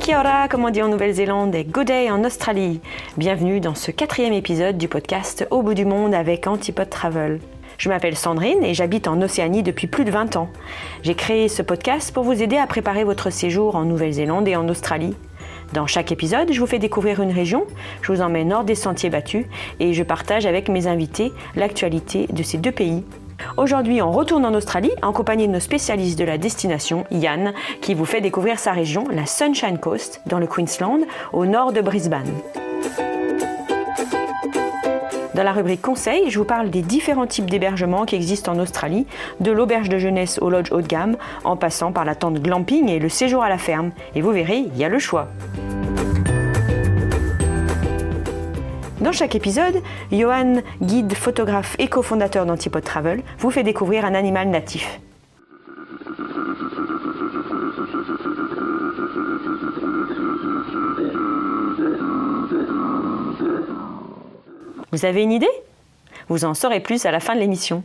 Kia ora, comme on dit en Nouvelle-Zélande, et good day en Australie. Bienvenue dans ce 4e épisode du podcast Au bout du monde avec Antipode Travel. Je m'appelle Sandrine et j'habite en Océanie depuis plus de 20 ans. J'ai créé ce podcast pour vous aider à préparer votre séjour en Nouvelle-Zélande et en Australie. Dans chaque épisode, je vous fais découvrir une région, je vous emmène hors des sentiers battus et je partage avec mes invités l'actualité de ces deux pays. Aujourd'hui, on retourne en Australie en compagnie de nos spécialistes de la destination, Yann, qui vous fait découvrir sa région, la Sunshine Coast, dans le Queensland, au nord de Brisbane. Dans la rubrique conseils, je vous parle des différents types d'hébergements qui existent en Australie, de l'auberge de jeunesse au lodge haut de gamme, en passant par la tente glamping et le séjour à la ferme. Et vous verrez, il y a le choix. Dans chaque épisode, Johan, guide, photographe et cofondateur d'Antipode Travel, vous fait découvrir un animal natif. Vous avez une idée ? Vous en saurez plus à la fin de l'émission.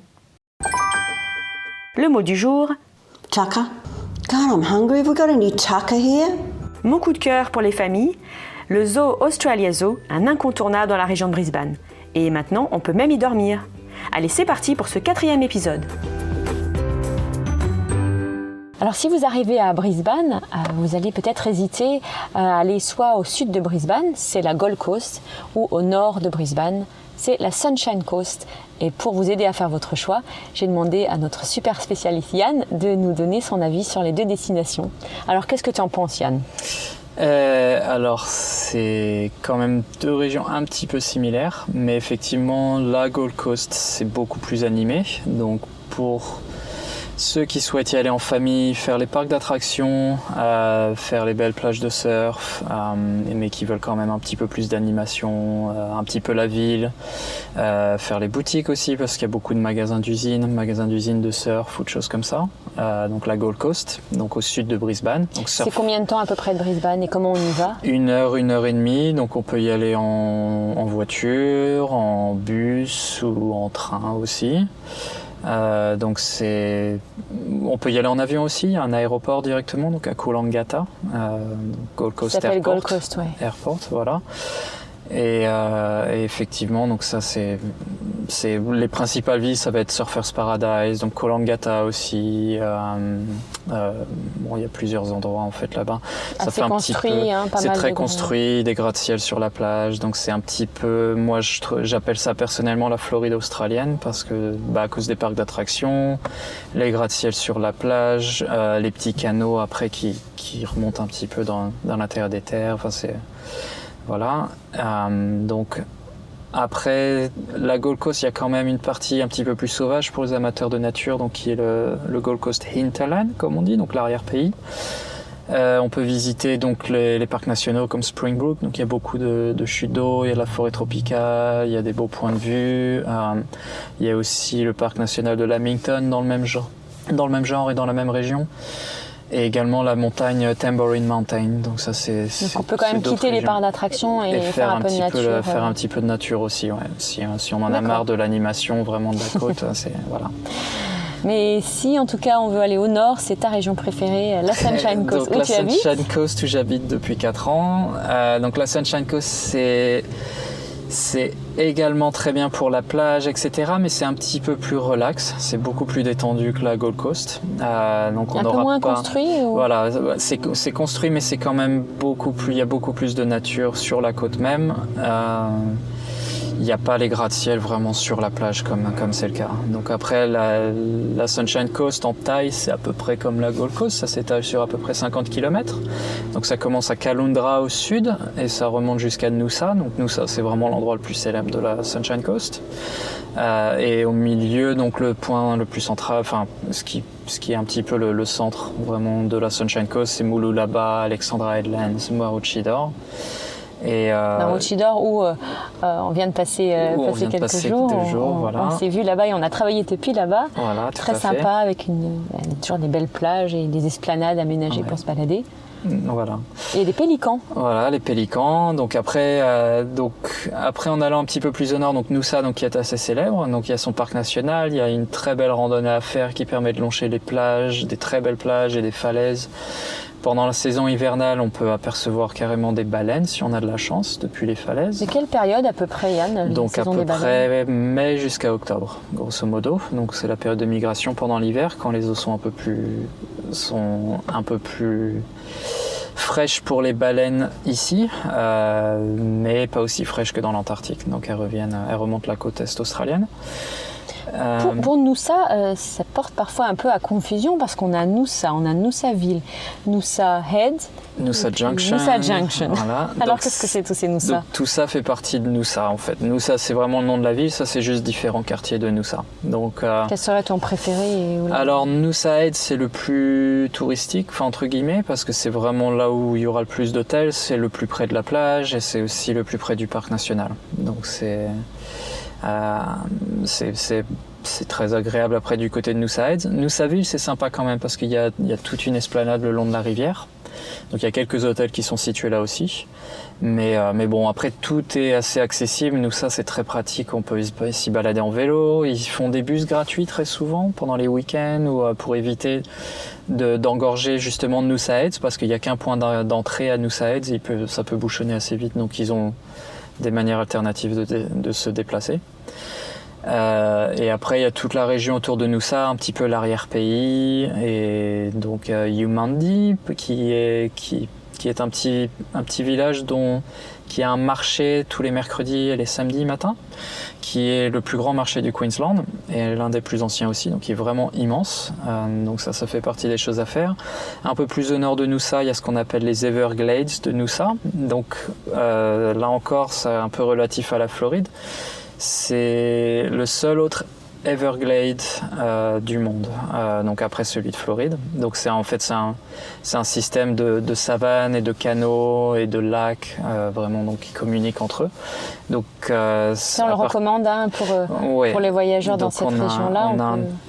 Le mot du jour, Tucker. God, I'm hungry. Have we got any tucker here? mon coup de cœur pour les familles, le zoo Australia Zoo, un incontournable dans la région de Brisbane. Et maintenant, on peut même y dormir. Allez, c'est parti pour ce 4e épisode. Alors si vous arrivez à Brisbane, vous allez peut-être hésiter à aller soit au sud de Brisbane, c'est la Gold Coast, ou au nord de Brisbane, c'est la Sunshine Coast. Et pour vous aider à faire votre choix, j'ai demandé à notre super spécialiste Yann de nous donner son avis sur les deux destinations. Alors qu'est-ce que tu en penses, Yann ? Alors c'est quand même deux régions un petit peu similaires, mais effectivement la Gold Coast c'est beaucoup plus animé, donc pour ceux qui souhaitent y aller en famille, faire les parcs d'attractions, faire les belles plages de surf, mais qui veulent quand même un petit peu plus d'animation, un petit peu la ville, faire les boutiques aussi parce qu'il y a beaucoup de magasins d'usines de surf ou de choses comme ça. Donc la Gold Coast, donc au sud de Brisbane. Donc c'est combien de temps à peu près de Brisbane et comment on y va ? 1 heure et demie, donc on peut y aller en voiture, en bus ou en train aussi. Donc on peut y aller en avion aussi, il y a un aéroport directement, donc à Coolangatta, Gold Coast ça s'appelle Airport. Gold Coast, ouais. Airport, voilà. Et effectivement, donc ça c'est les principales villes, ça va être Surfers Paradise, donc Coolangatta aussi. Bon, il y a plusieurs endroits en fait là-bas. Ça fait un construit, petit peu. Hein, pas c'est mal très de construit, des gratte-ciel sur la plage, donc c'est un petit peu. Moi, j'appelle ça personnellement la Floride australienne parce que à cause des parcs d'attractions, les gratte-ciel sur la plage, les petits canaux après qui remontent un petit peu dans l'intérieur des terres. Enfin c'est voilà, donc après la Gold Coast, il y a quand même une partie un petit peu plus sauvage pour les amateurs de nature, donc qui est le Gold Coast Hinterland, comme on dit, donc l'arrière-pays. On peut visiter donc les parcs nationaux comme Springbrook, donc il y a beaucoup de chutes d'eau, il y a de la forêt tropicale, il y a des beaux points de vue. Il y a aussi le parc national de Lamington dans le même genre et dans la même région. Et également la montagne Tambourine Mountain, donc ça c'est. Donc on peut quand même quitter les parcs d'attractions et faire un peu de nature. Faire un petit peu de nature aussi, ouais. Si on en a marre de l'animation vraiment de la côte, c'est voilà. Mais si en tout cas on veut aller au nord, c'est ta région préférée, la Sunshine Coast, donc, où tu habites. La Sunshine Coast où j'habite depuis 4 ans. Donc la Sunshine Coast c'est également très bien pour la plage, etc. Mais c'est un petit peu plus relax, c'est beaucoup plus détendu que la Gold Coast. Donc on un peu moins construit ou... Voilà, c'est construit, mais c'est quand même il y a beaucoup plus de nature sur la côte même. Il n'y a pas les gratte-ciel vraiment sur la plage comme c'est le cas. Donc après, la Sunshine Coast en taille, c'est à peu près comme la Gold Coast, ça s'étale sur à peu près 50 km. Donc ça commence à Caloundra au sud et ça remonte jusqu'à Noosa. Donc Noosa, c'est vraiment l'endroit le plus célèbre de la Sunshine Coast. Et au milieu, donc le point le plus central, enfin ce qui est un petit peu le centre vraiment de la Sunshine Coast, c'est Mooloolaba, Alexandra Headlands, Maroochydore. Maroochydore où on vient de passer quelques jours. Voilà. On s'est vu là-bas et on a travaillé depuis là-bas. Voilà, très sympa avec toujours des belles plages et des esplanades aménagées pour se balader. Voilà. Et les pélicans. Voilà, les pélicans. Donc après en allant un petit peu plus au nord, donc Noosa, donc qui est assez célèbre. Donc il y a son parc national, il y a une très belle randonnée à faire qui permet de longer les plages, des très belles plages et des falaises. Pendant la saison hivernale, on peut apercevoir carrément des baleines si on a de la chance depuis les falaises. De quelle période à peu près, Yann? Donc à peu près mai jusqu'à octobre, grosso modo. Donc c'est la période de migration pendant l'hiver, quand les eaux sont un peu plus fraîches pour les baleines ici, mais pas aussi fraîches que dans l'Antarctique. Donc elles remontent la côte est australienne. Pour Noosa, ça porte parfois un peu à confusion parce qu'on a Noosa, on a Noosaville, Noosa Head, Noosa Junction. Voilà. Alors qu'est-ce que c'est tous ces Noosa? Donc, tout ça fait partie de Noosa en fait. Noosa c'est vraiment le nom de la ville, ça c'est juste différents quartiers de Noosa. Donc, quel serait ton préféré? Alors Noosa Head c'est le plus touristique, entre guillemets, parce que c'est vraiment là où il y aura le plus d'hôtels, c'est le plus près de la plage et c'est aussi le plus près du parc national. Donc c'est très agréable après du côté de Noosa Head. Noosaville c'est sympa quand même parce qu'il y a toute une esplanade le long de la rivière. Donc il y a quelques hôtels qui sont situés là aussi. Mais bon, après tout est assez accessible. Noosa c'est très pratique, on peut s'y balader en vélo. Ils font des bus gratuits très souvent pendant les week-ends ou pour éviter d'engorger justement Noosa Head parce qu'il n'y a qu'un point d'entrée à Noosa Head, ça peut bouchonner assez vite. Donc ils ont des manières alternatives de se déplacer. Et après, il y a toute la région autour de Noosa, un petit peu l'arrière-pays, et donc Eumandi, qui est un petit village qui a un marché tous les mercredis et les samedis matins, qui est le plus grand marché du Queensland et l'un des plus anciens aussi, donc qui est vraiment immense. Donc ça fait partie des choses à faire. Un peu plus au nord de Noosa, il y a ce qu'on appelle les Everglades de Noosa. Donc là encore, c'est un peu relatif à la Floride. C'est le seul autre Everglade du monde, donc après celui de Floride. Donc c'est un système de savanes et de canaux et de lacs vraiment donc qui communiquent entre eux. Donc ça on le recommande pour les voyageurs dans cette région-là.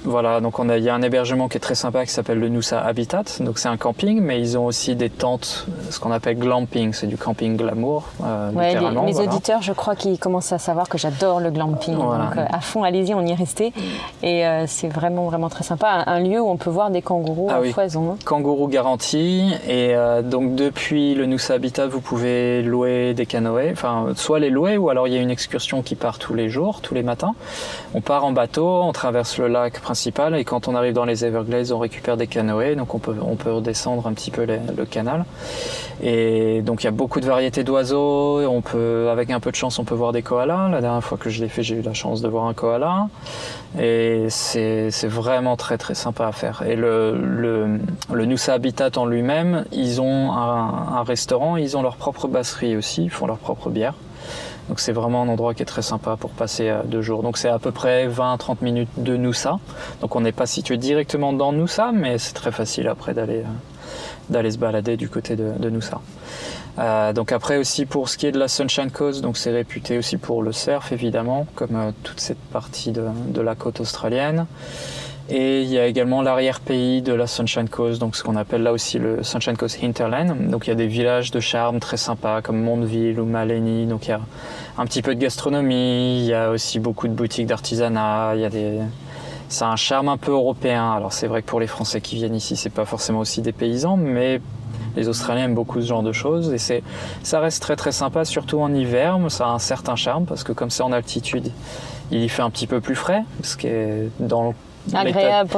Voilà, donc il y a un hébergement qui est très sympa qui s'appelle le Noosa Habitat. Donc c'est un camping, mais ils ont aussi des tentes, ce qu'on appelle glamping, c'est du camping glamour. Littéralement. Les auditeurs, je crois qu'ils commencent à savoir que j'adore le glamping. Voilà. Donc à fond, allez-y, on y est resté. Et c'est vraiment, vraiment très sympa. Un lieu où on peut voir des kangourous à foison. Hein. Kangourous garantis. Et donc depuis le Noosa Habitat, vous pouvez louer des canoës. Enfin, soit les louer, ou alors il y a une excursion qui part tous les jours, tous les matins. On part en bateau, on traverse le lac principal. Et quand on arrive dans les Everglades, on récupère des canoës. Donc on peut redescendre un petit peu le canal. Et donc il y a beaucoup de variétés d'oiseaux. Avec un peu de chance, on peut voir des koalas. La dernière fois que je l'ai fait, j'ai eu la chance de voir un koala. Et c'est vraiment très très sympa à faire. Et le Noosa Habitat en lui-même, ils ont un restaurant, ils ont leur propre brasserie aussi, ils font leur propre bière. Donc c'est vraiment un endroit qui est très sympa pour passer 2 jours. Donc c'est à peu près 20-30 minutes de Noosa. Donc on n'est pas situé directement dans Noosa, mais c'est très facile après d'aller se balader du côté de Noosa. Donc après aussi pour ce qui est de la Sunshine Coast, donc c'est réputé aussi pour le surf évidemment, comme toute cette partie de la côte australienne. Et il y a également l'arrière-pays de la Sunshine Coast, donc ce qu'on appelle là aussi le Sunshine Coast Hinterland. Donc il y a des villages de charme très sympas comme Montville ou Maleny. Donc il y a un petit peu de gastronomie, il y a aussi beaucoup de boutiques d'artisanat, c'est un charme un peu européen. Alors c'est vrai que pour les Français qui viennent ici, c'est pas forcément aussi des paysans, mais les Australiens aiment beaucoup ce genre de choses et ça reste très très sympa, surtout en hiver. Ça a un certain charme parce que comme c'est en altitude, il y fait un petit peu plus frais, ce qui est dans agréable.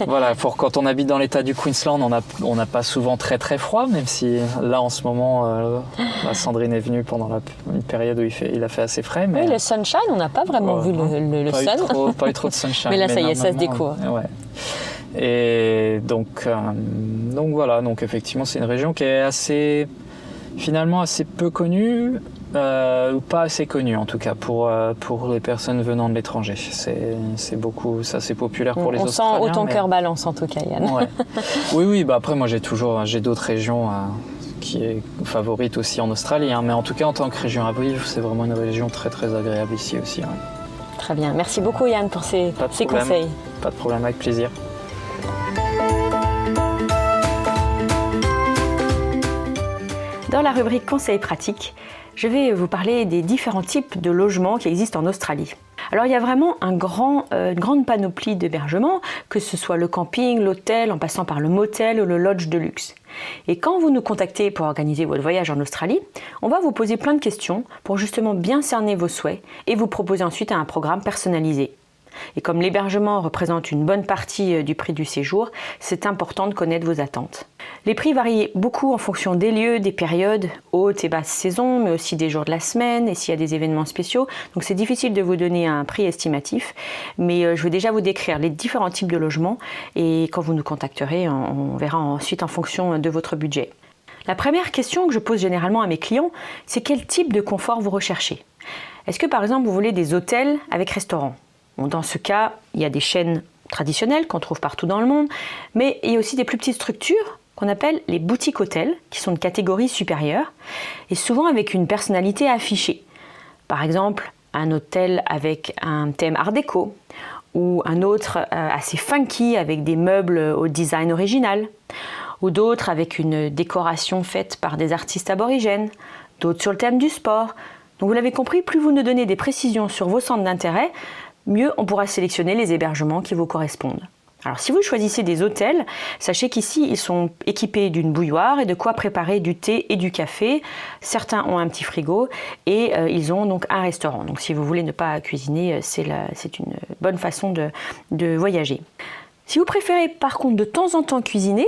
Voilà, quand on habite dans l'état du Queensland, on n'a pas souvent très très froid, même si là en ce moment, Sandrine est venue pendant une période où il a fait assez frais. Mais... Oui, le sunshine, on n'a pas vraiment vu le sun. Pas eu trop de sunshine. Mais là, ça y est, ça se découvre. Ouais. Et donc voilà, donc effectivement, c'est une région qui est finalement assez peu connue. Ou pas assez connu en tout cas pour les personnes venant de l'étranger. C'est populaire pour les Australiens. On sent où ton cœur balance en tout cas, Yann. Ouais. Oui, après moi j'ai d'autres régions qui est favorite aussi en Australie, mais en tout cas en tant que région à vivre, c'est vraiment une région très très agréable ici aussi. Ouais. Très bien, merci beaucoup Yann pour ces conseils. Pas de problème, avec plaisir. Dans la rubrique conseils pratiques, je vais vous parler des différents types de logements qui existent en Australie. Alors il y a vraiment une grande panoplie d'hébergements, que ce soit le camping, l'hôtel, en passant par le motel ou le lodge de luxe. Et quand vous nous contactez pour organiser votre voyage en Australie, on va vous poser plein de questions pour justement bien cerner vos souhaits et vous proposer ensuite un programme personnalisé. Et comme l'hébergement représente une bonne partie du prix du séjour, c'est important de connaître vos attentes. Les prix varient beaucoup en fonction des lieux, des périodes, haute et basse saison, mais aussi des jours de la semaine et s'il y a des événements spéciaux. Donc c'est difficile de vous donner un prix estimatif, mais je vais déjà vous décrire les différents types de logements et quand vous nous contacterez, on verra ensuite en fonction de votre budget. La première question que je pose généralement à mes clients, c'est quel type de confort vous recherchez ? Est-ce que par exemple vous voulez des hôtels avec restaurant ? Bon, dans ce cas, il y a des chaînes traditionnelles qu'on trouve partout dans le monde, mais il y a aussi des plus petites structures qu'on appelle les boutiques hôtels, qui sont de catégorie supérieure, et souvent avec une personnalité affichée. Par exemple, un hôtel avec un thème art déco, ou un autre assez funky avec des meubles au design original, ou d'autres avec une décoration faite par des artistes aborigènes, d'autres sur le thème du sport. Donc vous l'avez compris, plus vous nous donnez des précisions sur vos centres d'intérêt, mieux on pourra sélectionner les hébergements qui vous correspondent. Alors si vous choisissez des hôtels, sachez qu'ici ils sont équipés d'une bouilloire et de quoi préparer du thé et du café. Certains ont un petit frigo et ils ont donc un restaurant. Donc si vous voulez ne pas cuisiner, c'est une bonne façon de voyager. Si vous préférez par contre de temps en temps cuisiner,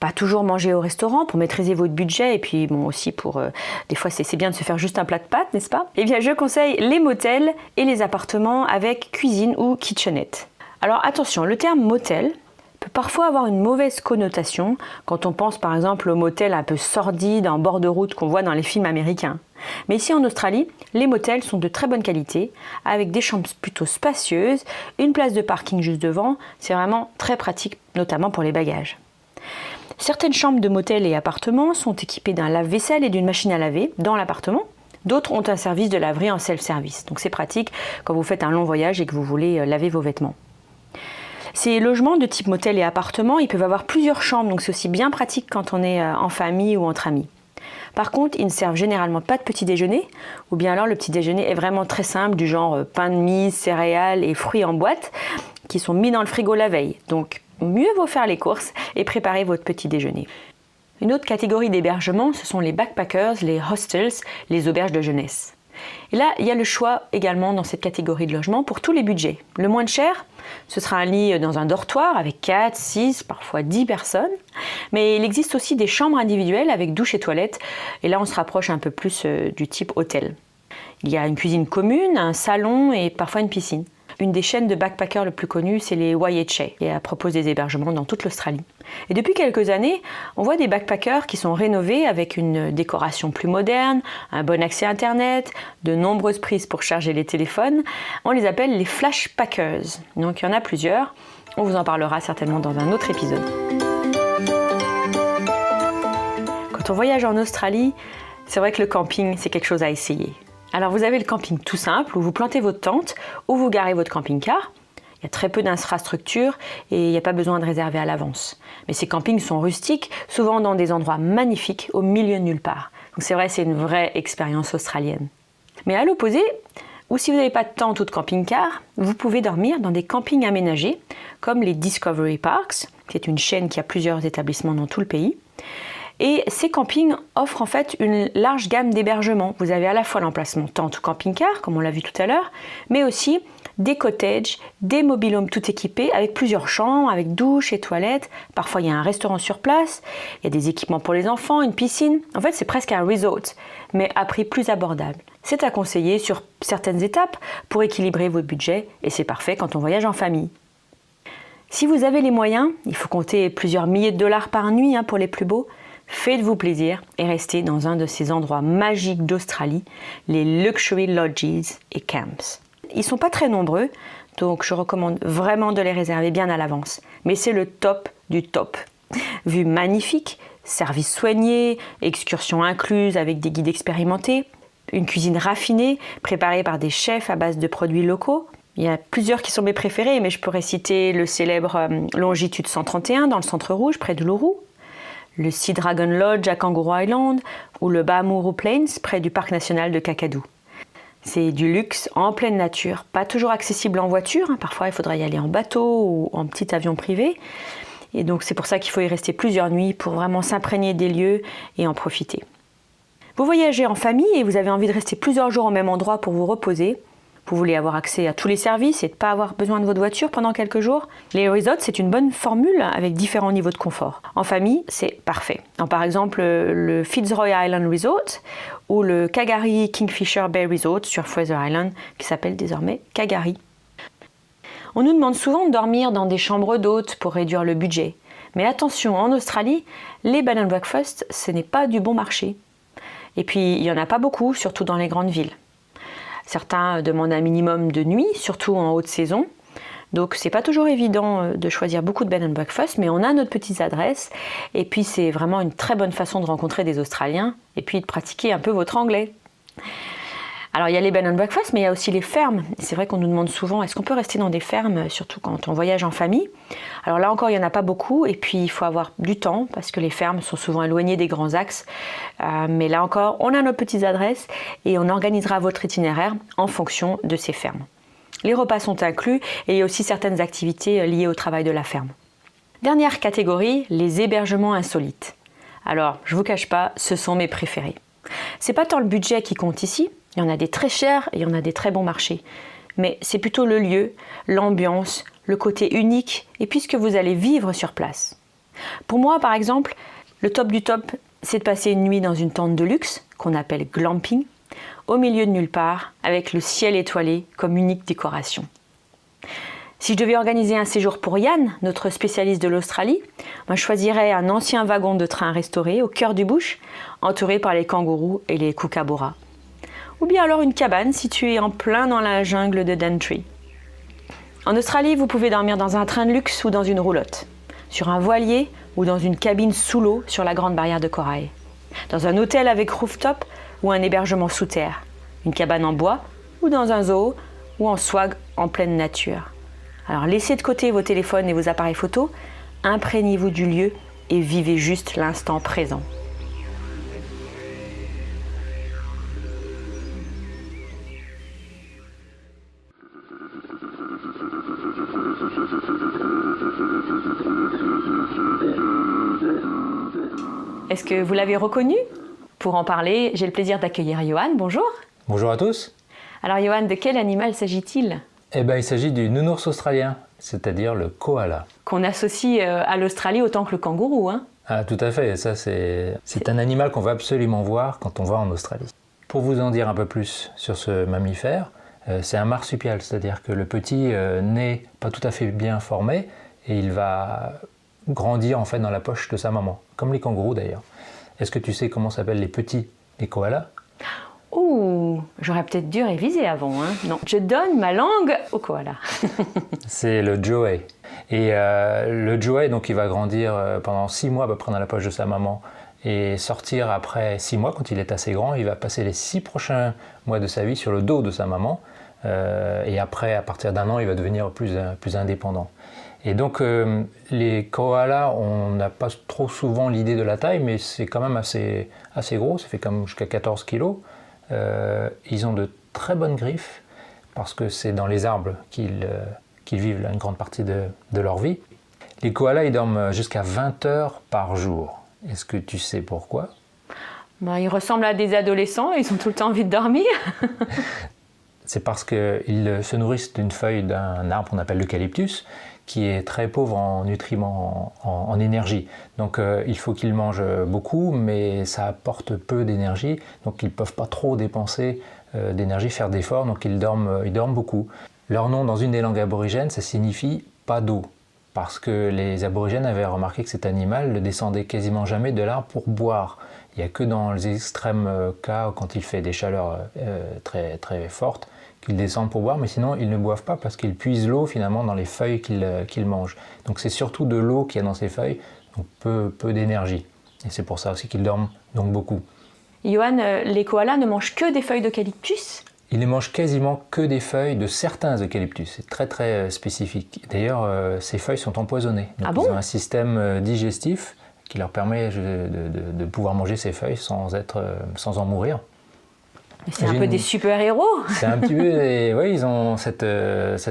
pas toujours manger au restaurant pour maîtriser votre budget et puis bon aussi pour des fois c'est bien de se faire juste un plat de pâtes, n'est-ce pas ? Eh bien je conseille les motels et les appartements avec cuisine ou kitchenette. Alors attention, le terme motel peut parfois avoir une mauvaise connotation quand on pense par exemple au motel un peu sordide en bord de route qu'on voit dans les films américains. Mais ici en Australie, les motels sont de très bonne qualité, avec des chambres plutôt spacieuses, une place de parking juste devant, c'est vraiment très pratique, notamment pour les bagages. Certaines chambres de motel et appartements sont équipées d'un lave-vaisselle et d'une machine à laver dans l'appartement. D'autres ont un service de laverie en self-service, donc c'est pratique quand vous faites un long voyage et que vous voulez laver vos vêtements. Ces logements de type motel et appartement, ils peuvent avoir plusieurs chambres, donc c'est aussi bien pratique quand on est en famille ou entre amis. Par contre, ils ne servent généralement pas de petit déjeuner, ou bien alors le petit déjeuner est vraiment très simple, du genre pain de mie, céréales et fruits en boîte, qui sont mis dans le frigo la veille. Donc mieux vaut faire les courses et préparer votre petit déjeuner. Une autre catégorie d'hébergement, ce sont les backpackers, les hostels, les auberges de jeunesse. Et là, il y a le choix également dans cette catégorie de logement pour tous les budgets. Le moins cher, ce sera un lit dans un dortoir avec 4, 6, parfois 10 personnes. Mais il existe aussi des chambres individuelles avec douche et toilette. Et là, on se rapproche un peu plus du type hôtel. Il y a une cuisine commune, un salon et parfois une piscine. Une des chaînes de backpackers le plus connues, c'est les YHA, et elle propose des hébergements dans toute l'Australie. Et depuis quelques années, on voit des backpackers qui sont rénovés avec une décoration plus moderne, un bon accès Internet, de nombreuses prises pour charger les téléphones. On les appelle les flashpackers. Donc il y en a plusieurs. On vous en parlera certainement dans un autre épisode. Quand on voyage en Australie, c'est vrai que le camping, c'est quelque chose à essayer. Alors vous avez le camping tout simple où vous plantez votre tente, où vous garez votre camping-car. Il y a très peu d'infrastructures et il n'y a pas besoin de réserver à l'avance. Mais ces campings sont rustiques, souvent dans des endroits magnifiques au milieu de nulle part. Donc c'est vrai, c'est une vraie expérience australienne. Mais à l'opposé, ou si vous n'avez pas de tente ou de camping-car, vous pouvez dormir dans des campings aménagés comme les Discovery Parks, qui est une chaîne qui a plusieurs établissements dans tout le pays. Et ces campings offrent en fait une large gamme d'hébergements. Vous avez à la fois l'emplacement tente ou camping-car, comme on l'a vu tout à l'heure, mais aussi des cottages, des mobil-homes tout équipés avec plusieurs chambres, avec douche et toilettes. Parfois, il y a un restaurant sur place, il y a des équipements pour les enfants, une piscine. En fait, c'est presque un resort, mais à prix plus abordable. C'est à conseiller sur certaines étapes pour équilibrer votre budget et c'est parfait quand on voyage en famille. Si vous avez les moyens, il faut compter plusieurs milliers de dollars par nuit pour les plus beaux. Faites-vous plaisir et restez dans un de ces endroits magiques d'Australie, les Luxury Lodges et Camps. Ils ne sont pas très nombreux, donc je recommande vraiment de les réserver bien à l'avance. Mais c'est le top du top. Vue magnifique, service soigné, excursions incluses avec des guides expérimentés, une cuisine raffinée préparée par des chefs à base de produits locaux. Il y a plusieurs qui sont mes préférés, mais je pourrais citer le célèbre Longitude 131 dans le Centre Rouge, près de Uluru, le Sea Dragon Lodge à Kangaroo Island ou le Ba'amuru Plains près du parc national de Kakadu. C'est du luxe en pleine nature, pas toujours accessible en voiture, parfois il faudra y aller en bateau ou en petit avion privé. Et donc c'est pour ça qu'il faut y rester plusieurs nuits pour vraiment s'imprégner des lieux et en profiter. Vous voyagez en famille et vous avez envie de rester plusieurs jours au même endroit pour vous reposer. Vous voulez avoir accès à tous les services et ne pas avoir besoin de votre voiture pendant quelques jours. Les resorts, c'est une bonne formule avec différents niveaux de confort. En famille, c'est parfait. Par exemple, le Fitzroy Island Resort ou le Kagari Kingfisher Bay Resort sur Fraser Island, qui s'appelle désormais Kagari. On nous demande souvent de dormir dans des chambres d'hôtes pour réduire le budget. Mais attention, en Australie, les bed and breakfast, ce n'est pas du bon marché. Et puis, il n'y en a pas beaucoup, surtout dans les grandes villes. Certains demandent un minimum de nuits, surtout en haute saison. Donc c'est pas toujours évident de choisir beaucoup de bed and breakfast, mais on a notre petite adresse. Et puis c'est vraiment une très bonne façon de rencontrer des Australiens et puis de pratiquer un peu votre anglais. Alors il y a les bed and breakfast, mais il y a aussi les fermes. Et c'est vrai qu'on nous demande souvent, est-ce qu'on peut rester dans des fermes, surtout quand on voyage en famille? Alors là encore, il n'y en a pas beaucoup, et puis il faut avoir du temps, parce que les fermes sont souvent éloignées des grands axes. Mais là encore, on a nos petites adresses, et on organisera votre itinéraire en fonction de ces fermes. Les repas sont inclus, et il y a aussi certaines activités liées au travail de la ferme. Dernière catégorie, les hébergements insolites. Alors, je ne vous cache pas, ce sont mes préférés. C'est pas tant le budget qui compte ici, il y en a des très chers et il y en a des très bons marchés. Mais c'est plutôt le lieu, l'ambiance, le côté unique et puis ce que vous allez vivre sur place. Pour moi, par exemple, le top du top, c'est de passer une nuit dans une tente de luxe, qu'on appelle glamping, au milieu de nulle part, avec le ciel étoilé comme unique décoration. Si je devais organiser un séjour pour Yann, notre spécialiste de l'Australie, je choisirais un ancien wagon de train restauré au cœur du bush, entouré par les kangourous et les kookaburras. Ou bien alors une cabane située en plein dans la jungle de Daintree. En Australie, vous pouvez dormir dans un train de luxe ou dans une roulotte, sur un voilier ou dans une cabine sous l'eau sur la Grande Barrière de Corail, dans un hôtel avec rooftop ou un hébergement sous terre, une cabane en bois ou dans un zoo ou en swag en pleine nature. Alors laissez de côté vos téléphones et vos appareils photos, imprégnez-vous du lieu et vivez juste l'instant présent. Est-ce que vous l'avez reconnu? Pour en parler, j'ai le plaisir d'accueillir Johan. Bonjour. Bonjour à tous. Alors Johan, de quel animal s'agit-il? Il s'agit du nounours australien, c'est-à-dire le koala. Qu'on associe à l'Australie autant que le kangourou, hein? Ah, tout à fait. Ça, c'est un animal qu'on va absolument voir quand on va en Australie. Pour vous en dire un peu plus sur ce mammifère, c'est un marsupial, c'est-à-dire que le petit n'est pas tout à fait bien formé et il va grandir en fait dans la poche de sa maman, comme les kangourous d'ailleurs. Est-ce que tu sais comment s'appellent les petits des koalas? Ouh, j'aurais peut-être dû réviser avant, hein? Non, je donne ma langue au koala. C'est le joey. Et le joey, donc, il va grandir pendant 6 mois à peu près dans la poche de sa maman et sortir après 6 mois quand il est assez grand. Il va passer les 6 prochains mois de sa vie sur le dos de sa maman. Et après, à partir d'1 an, il va devenir plus indépendant. Et donc, les koalas, on n'a pas trop souvent l'idée de la taille, mais c'est quand même assez gros. Ça fait comme jusqu'à 14 kilos. Ils ont de très bonnes griffes parce que c'est dans les arbres qu'ils vivent là, une grande partie de leur vie. Les koalas, ils dorment jusqu'à 20 heures par jour. Est-ce que tu sais pourquoi? Ils ressemblent à des adolescents, ils ont tout le temps envie de dormir. C'est parce qu'ils se nourrissent d'une feuille d'un arbre qu'on appelle l'eucalyptus, qui est très pauvre en nutriments, en énergie. Donc il faut qu'ils mangent beaucoup, mais ça apporte peu d'énergie, donc ils ne peuvent pas trop dépenser d'énergie, faire d'efforts, donc ils dorment beaucoup. Leur nom dans une des langues aborigènes, ça signifie « pas d'eau », parce que les aborigènes avaient remarqué que cet animal ne descendait quasiment jamais de l'arbre pour boire. Il n'y a que dans les extrêmes cas, quand il fait des chaleurs très, très fortes, qu'ils descendent pour boire, mais sinon ils ne boivent pas parce qu'ils puisent l'eau finalement dans les feuilles qu'ils mangent. Donc c'est surtout de l'eau qu'il y a dans ces feuilles, donc peu d'énergie. Et c'est pour ça aussi qu'ils dorment donc beaucoup. Johan, les koalas ne mangent que des feuilles d'eucalyptus? Ils ne mangent quasiment que des feuilles de certains eucalyptus, c'est très très spécifique. D'ailleurs, ces feuilles sont empoisonnées. Donc ils ont un système digestif qui leur permet de pouvoir manger ces feuilles sans en mourir. C'est un peu des super-héros. C'est un petit peu... Oui, ils ont cet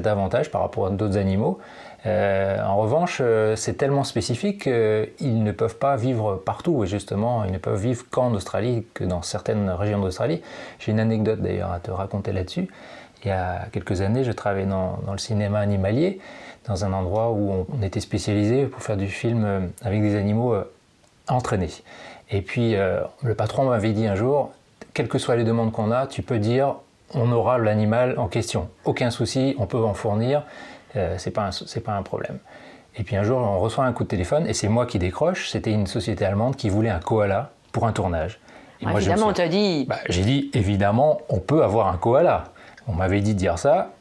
avantage par rapport à d'autres animaux. En revanche, c'est tellement spécifique qu'ils ne peuvent pas vivre partout. Et justement, ils ne peuvent vivre qu'en Australie, que dans certaines régions d'Australie. J'ai une anecdote d'ailleurs à te raconter là-dessus. Il y a quelques années, je travaillais dans le cinéma animalier, dans un endroit où on était spécialisé pour faire du film avec des animaux entraînés. Et puis, le patron m'avait dit un jour, quelles que soient les demandes qu'on a, tu peux dire, on aura l'animal en question. Aucun souci, on peut en fournir, c'est pas un problème. Et puis un jour, on reçoit un coup de téléphone, et c'est moi qui décroche, c'était une société allemande qui voulait un koala pour un tournage. Et moi, évidemment, on t'a dit... j'ai dit, évidemment, on peut avoir un koala. On m'avait dit de dire ça,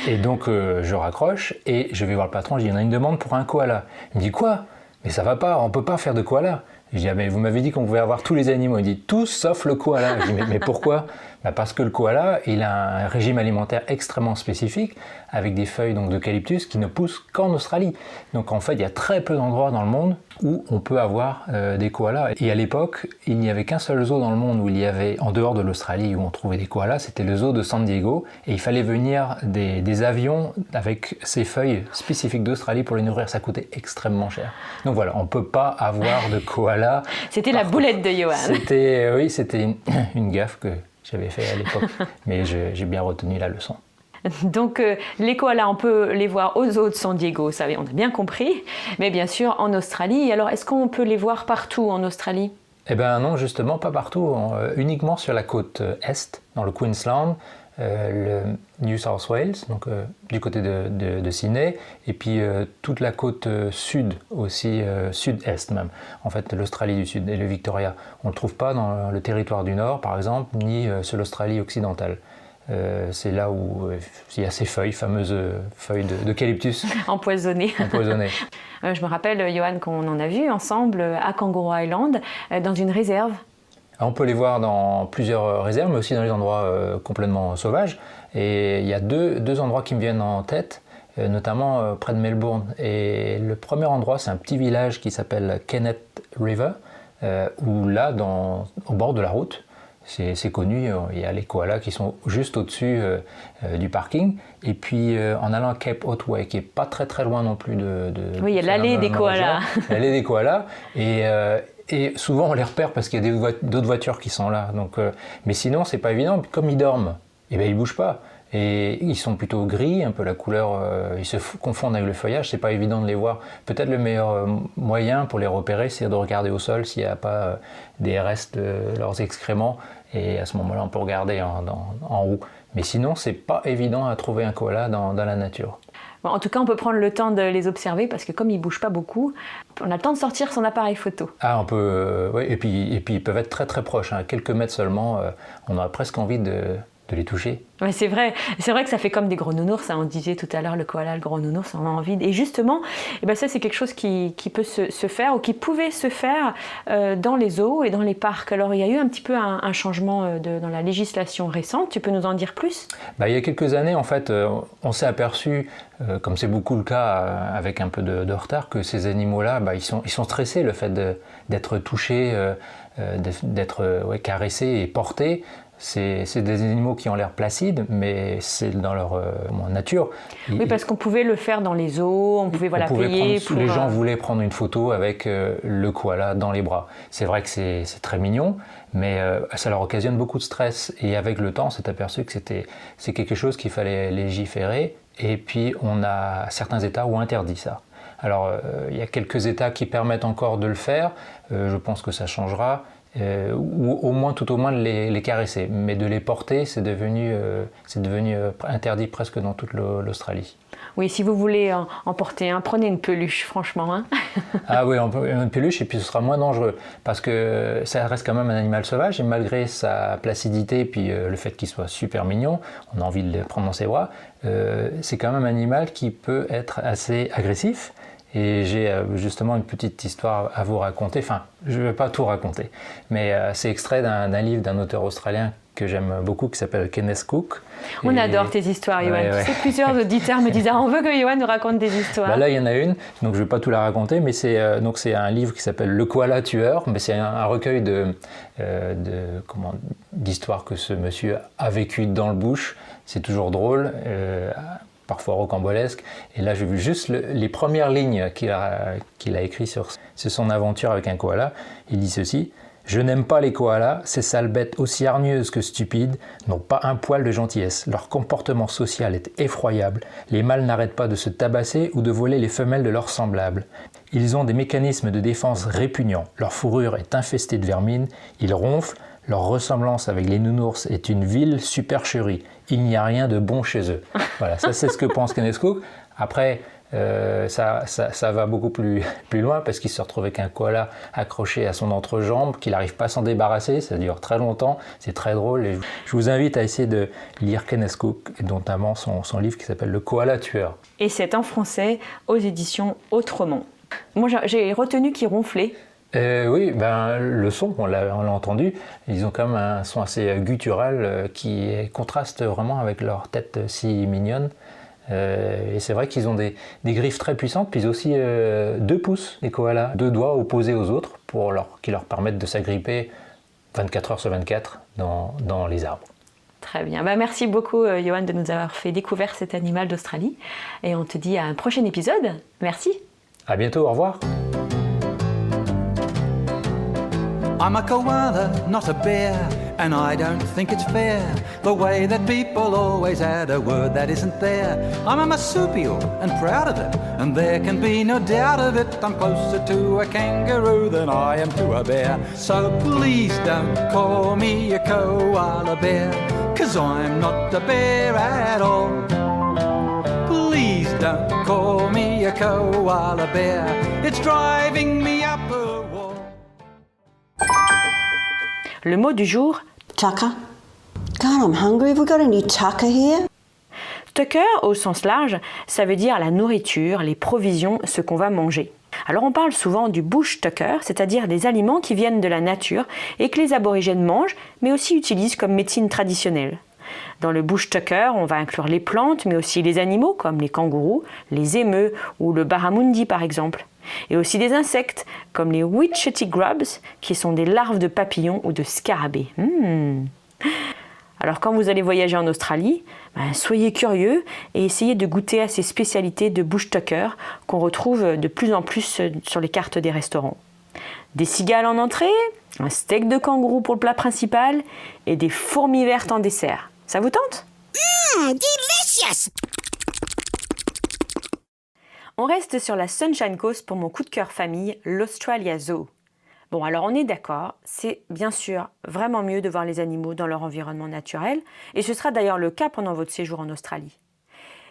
et donc je raccroche, et je vais voir le patron, je dis, il y en a une demande pour un koala. Il me dit, quoi? Mais ça va pas, on peut pas faire de koala. Je dis, ah, mais vous m'avez dit qu'on pouvait avoir tous les animaux. Il dit, tous sauf le koala. Je dis, mais pourquoi? Parce que le koala, il a un régime alimentaire extrêmement spécifique, avec des feuilles d'eucalyptus qui ne poussent qu'en Australie. Donc en fait, il y a très peu d'endroits dans le monde où on peut avoir des koalas. Et à l'époque, il n'y avait qu'un seul zoo dans le monde où il y avait, en dehors de l'Australie, où on trouvait des koalas, c'était le zoo de San Diego. Et il fallait venir des avions avec ces feuilles spécifiques d'Australie pour les nourrir. Ça coûtait extrêmement cher. Donc voilà, on ne peut pas avoir de koala. C'était la boulette de Johan. C'était une gaffe que j'avais fait à l'époque, mais j'ai bien retenu la leçon. Donc les koalas, on peut les voir au zoo de San Diego, ça on a bien compris, mais bien sûr en Australie. Alors est-ce qu'on peut les voir partout en Australie? Eh bien non, justement pas partout, uniquement sur la côte est, dans le Queensland, le New South Wales, donc du côté de Sydney, et puis toute la côte sud aussi, sud-est même, en fait l'Australie du Sud et le Victoria. On ne le trouve pas dans le territoire du Nord par exemple, ni sur l'Australie occidentale. C'est là où il y a ces feuilles, fameuses feuilles d'eucalyptus. Empoisonnées. Je me rappelle, Johan, qu'on en a vu ensemble à Kangaroo Island, dans une réserve. On peut les voir dans plusieurs réserves, mais aussi dans les endroits complètement sauvages. Et il y a deux endroits qui me viennent en tête, notamment près de Melbourne. Et le premier endroit, c'est un petit village qui s'appelle Kenneth River, où là, au bord de la route, c'est connu, il y a les koalas qui sont juste au-dessus du parking. Et puis en allant à Cape Otway, qui n'est pas très très loin non plus de oui, il y a l'allée des koalas. L'allée des koalas. Et souvent on les repère parce qu'il y a d'autres voitures qui sont là. Donc, mais sinon c'est pas évident. Comme ils dorment, eh bien, ils bougent pas. Et ils sont plutôt gris, un peu la couleur, ils se confondent avec le feuillage, c'est pas évident de les voir. Peut-être le meilleur moyen pour les repérer, c'est de regarder au sol s'il n'y a pas des restes de leurs excréments. Et à ce moment-là, on peut regarder en haut. Mais sinon, c'est pas évident à trouver un koala dans la nature. Bon, en tout cas, on peut prendre le temps de les observer parce que comme ils bougent pas beaucoup, on a le temps de sortir son appareil photo. Ah, on peut, oui, et puis ils peuvent être très très proches, hein, quelques mètres seulement, on a presque envie de les toucher. Ouais, c'est vrai que ça fait comme des gros nounours, hein. On disait tout à l'heure le koala, le gros nounours, on a envie. Et justement, eh ben ça c'est quelque chose qui peut se faire ou qui pouvait se faire dans les zoos et dans les parcs. Alors il y a eu un petit peu un changement dans la législation récente, tu peux nous en dire plus? Il y a quelques années, en fait, on s'est aperçu, comme c'est beaucoup le cas avec un peu de retard, que ces animaux-là, ils sont stressés, le fait d'être touchés, d'être caressés et portés. C'est des animaux qui ont l'air placides, mais c'est dans leur nature. Oui, parce qu'on pouvait le faire dans les zoos, on pouvait payer pour... Les gens voulaient prendre une photo avec le koala dans les bras. C'est vrai que c'est très mignon, mais ça leur occasionne beaucoup de stress. Et avec le temps, on s'est aperçu que c'est quelque chose qu'il fallait légiférer. Et puis, on a certains États où interdit ça. Alors, il y a quelques États qui permettent encore de le faire. Je pense que ça changera. Ou tout au moins de les caresser, mais de les porter, c'est devenu interdit presque dans toute l'Australie. Oui, si vous voulez en porter un, prenez une peluche, franchement. Hein. Ah oui, une peluche, et puis ce sera moins dangereux, parce que ça reste quand même un animal sauvage, et malgré sa placidité, et puis le fait qu'il soit super mignon, on a envie de le prendre dans ses bras, c'est quand même un animal qui peut être assez agressif. Et j'ai justement une petite histoire à vous raconter. Enfin, je ne vais pas tout raconter, mais c'est extrait d'un livre d'un auteur australien que j'aime beaucoup qui s'appelle Kenneth Cook. On adore tes histoires, Johan. Ouais. Tu sais, plusieurs auditeurs me disent on veut que Johan nous raconte des histoires. Là, il y en a une, donc je ne vais pas tout la raconter, mais c'est un livre qui s'appelle Le koala tueur, mais c'est un recueil d'histoires que ce monsieur a vécues dans le bush. C'est toujours drôle, parfois rocambolesque. Et là, j'ai vu juste les premières lignes qu'il a écrites sur son aventure avec un koala. Il dit ceci: « Je n'aime pas les koalas, ces sales bêtes aussi hargneuses que stupides n'ont pas un poil de gentillesse. Leur comportement social est effroyable. Les mâles n'arrêtent pas de se tabasser ou de voler les femelles de leurs semblables. Ils ont des mécanismes de défense répugnants. Leur fourrure est infestée de vermine. Ils ronflent. Leur ressemblance avec les nounours est une vile supercherie. Il n'y a rien de bon chez eux. » Voilà, ça c'est ce que pense Kenneth Cook. Après, ça va beaucoup plus loin parce qu'il se retrouve avec un koala accroché à son entrejambe, qu'il n'arrive pas à s'en débarrasser, ça dure très longtemps, c'est très drôle. Et je vous invite à essayer de lire Kenneth Cook, et notamment son livre qui s'appelle Le koala tueur. Et c'est en français aux éditions Autrement. Moi j'ai retenu qu'il ronflait. Oui, le son, on l'a entendu, ils ont quand même un son assez guttural qui contraste vraiment avec leur tête si mignonne. Et c'est vrai qu'ils ont des griffes très puissantes, puis aussi 2 pouces, les koalas, 2 doigts opposés aux autres qui leur permettent de s'agripper 24 heures sur 24 dans les arbres. Très bien. Merci beaucoup, Johan, de nous avoir fait découvrir cet animal d'Australie. Et on te dit à un prochain épisode. Merci. À bientôt, au revoir. I'm a koala, not a bear, and I don't think it's fair the way that people always add a word that isn't there. I'm a marsupial and proud of it, and there can be no doubt of it. I'm closer to a kangaroo than I am to a bear. So please don't call me a koala bear, 'cause I'm not a bear at all. Please don't call me a koala bear, it's driving me up a wall. Le mot du jour, Tucker. God, I'm hungry. Have we got any tucker here? tucker au sens large, ça veut dire la nourriture, les provisions, ce qu'on va manger. Alors on parle souvent du bush tucker, c'est-à-dire des aliments qui viennent de la nature et que les aborigènes mangent, mais aussi utilisent comme médecine traditionnelle. Dans le bush tucker, on va inclure les plantes, mais aussi les animaux comme les kangourous, les émeus ou le barramundi par exemple. Et aussi des insectes comme les witchetty grubs, qui sont des larves de papillons ou de scarabées. Alors quand vous allez voyager en Australie, soyez curieux et essayez de goûter à ces spécialités de bush tucker qu'on retrouve de plus en plus sur les cartes des restaurants. Des cigales en entrée, un steak de kangourou pour le plat principal et des fourmis vertes en dessert. Ça vous tente? Delicious! On reste sur la Sunshine Coast pour mon coup de cœur famille, l'Australia Zoo. Bon, alors on est d'accord, c'est bien sûr vraiment mieux de voir les animaux dans leur environnement naturel, et ce sera d'ailleurs le cas pendant votre séjour en Australie.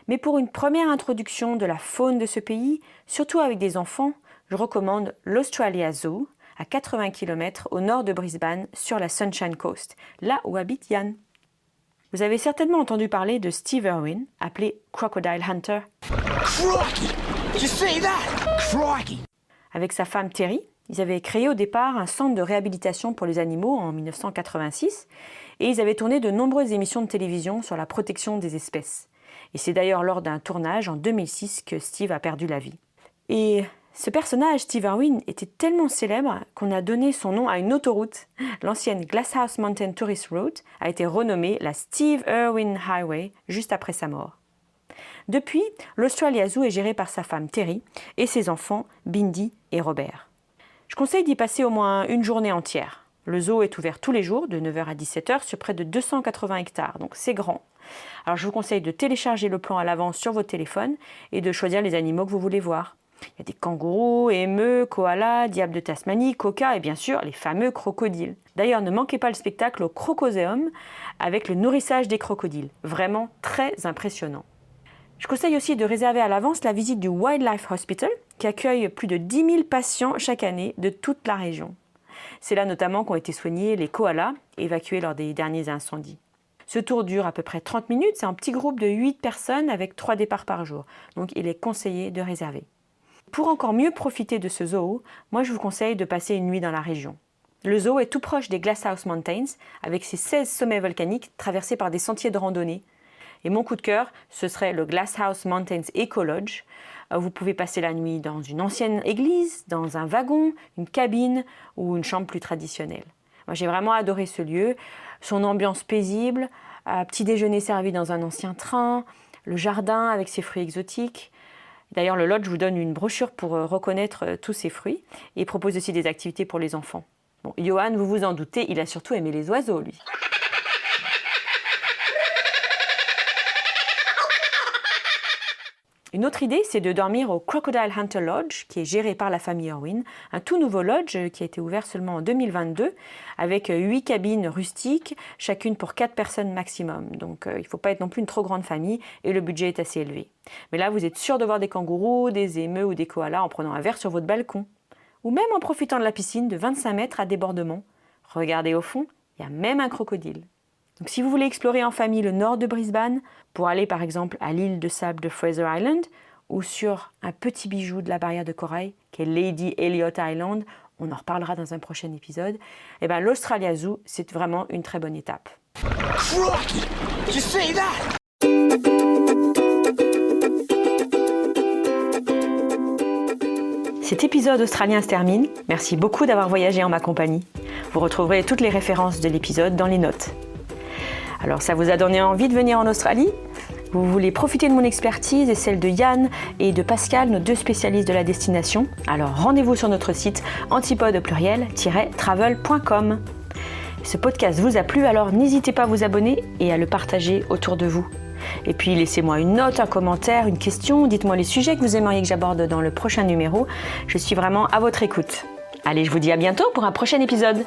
Mais pour une première introduction de la faune de ce pays, surtout avec des enfants, je recommande l'Australia Zoo, à 80 km au nord de Brisbane, sur la Sunshine Coast, là où habite Yann. Vous avez certainement entendu parler de Steve Irwin, appelé Crocodile Hunter. Crikey! Did you see that? Crikey! Avec sa femme Terry, ils avaient créé au départ un centre de réhabilitation pour les animaux en 1986 et ils avaient tourné de nombreuses émissions de télévision sur la protection des espèces. Et c'est d'ailleurs lors d'un tournage en 2006 que Steve a perdu la vie. Et ce personnage, Steve Irwin, était tellement célèbre qu'on a donné son nom à une autoroute. L'ancienne Glasshouse Mountain Tourist Route a été renommée la Steve Irwin Highway juste après sa mort. Depuis, l'Australia Zoo est géré par sa femme Terry et ses enfants Bindi et Robert. Je conseille d'y passer au moins une journée entière. Le zoo est ouvert tous les jours de 9h à 17h sur près de 280 hectares, donc c'est grand. Alors je vous conseille de télécharger le plan à l'avance sur votre téléphone et de choisir les animaux que vous voulez voir. Il y a des kangourous, émeus, koalas, diables de Tasmanie, kokas et bien sûr les fameux crocodiles. D'ailleurs, ne manquez pas le spectacle au Crocoséum avec le nourrissage des crocodiles. Vraiment très impressionnant. Je conseille aussi de réserver à l'avance la visite du Wildlife Hospital qui accueille plus de 10 000 patients chaque année de toute la région. C'est là notamment qu'ont été soignés les koalas évacués lors des derniers incendies. Ce tour dure à peu près 30 minutes, c'est un petit groupe de 8 personnes avec 3 départs par jour. Donc il est conseillé de réserver. Pour encore mieux profiter de ce zoo, moi je vous conseille de passer une nuit dans la région. Le zoo est tout proche des Glasshouse Mountains, avec ses 16 sommets volcaniques traversés par des sentiers de randonnée. Et mon coup de cœur, ce serait le Glasshouse Mountains Eco Lodge. Vous pouvez passer la nuit dans une ancienne église, dans un wagon, une cabine ou une chambre plus traditionnelle. Moi, j'ai vraiment adoré ce lieu, son ambiance paisible, petit déjeuner servi dans un ancien train, le jardin avec ses fruits exotiques. D'ailleurs, le lodge vous donne une brochure pour reconnaître tous ces fruits et propose aussi des activités pour les enfants. Bon, Johan, vous vous en doutez, il a surtout aimé les oiseaux, lui. Une autre idée, c'est de dormir au Crocodile Hunter Lodge, qui est géré par la famille Irwin, un tout nouveau lodge qui a été ouvert seulement en 2022, avec 8 cabines rustiques, chacune pour 4 personnes maximum. Donc il ne faut pas être non plus une trop grande famille, et le budget est assez élevé. Mais là, vous êtes sûr de voir des kangourous, des émeus ou des koalas en prenant un verre sur votre balcon. Ou même en profitant de la piscine de 25 mètres à débordement. Regardez au fond, il y a même un crocodile. Donc si vous voulez explorer en famille le nord de Brisbane, pour aller par exemple à l'île de sable de Fraser Island, ou sur un petit bijou de la barrière de corail, qui est Lady Elliot Island, on en reparlera dans un prochain épisode, et bien l'Australia Zoo, c'est vraiment une très bonne étape. Crikey! Did you see that? Cet épisode australien se termine. Merci beaucoup d'avoir voyagé en ma compagnie. Vous retrouverez toutes les références de l'épisode dans les notes. Alors ça vous a donné envie de venir en Australie ? Vous voulez profiter de mon expertise et celle de Yann et de Pascal, nos 2 spécialistes de la destination ? Alors rendez-vous sur notre site antipode-travel.com. Ce podcast vous a plu, alors n'hésitez pas à vous abonner et à le partager autour de vous. Et puis laissez-moi une note, un commentaire, une question, dites-moi les sujets que vous aimeriez que j'aborde dans le prochain numéro. Je suis vraiment à votre écoute. Allez, je vous dis à bientôt pour un prochain épisode.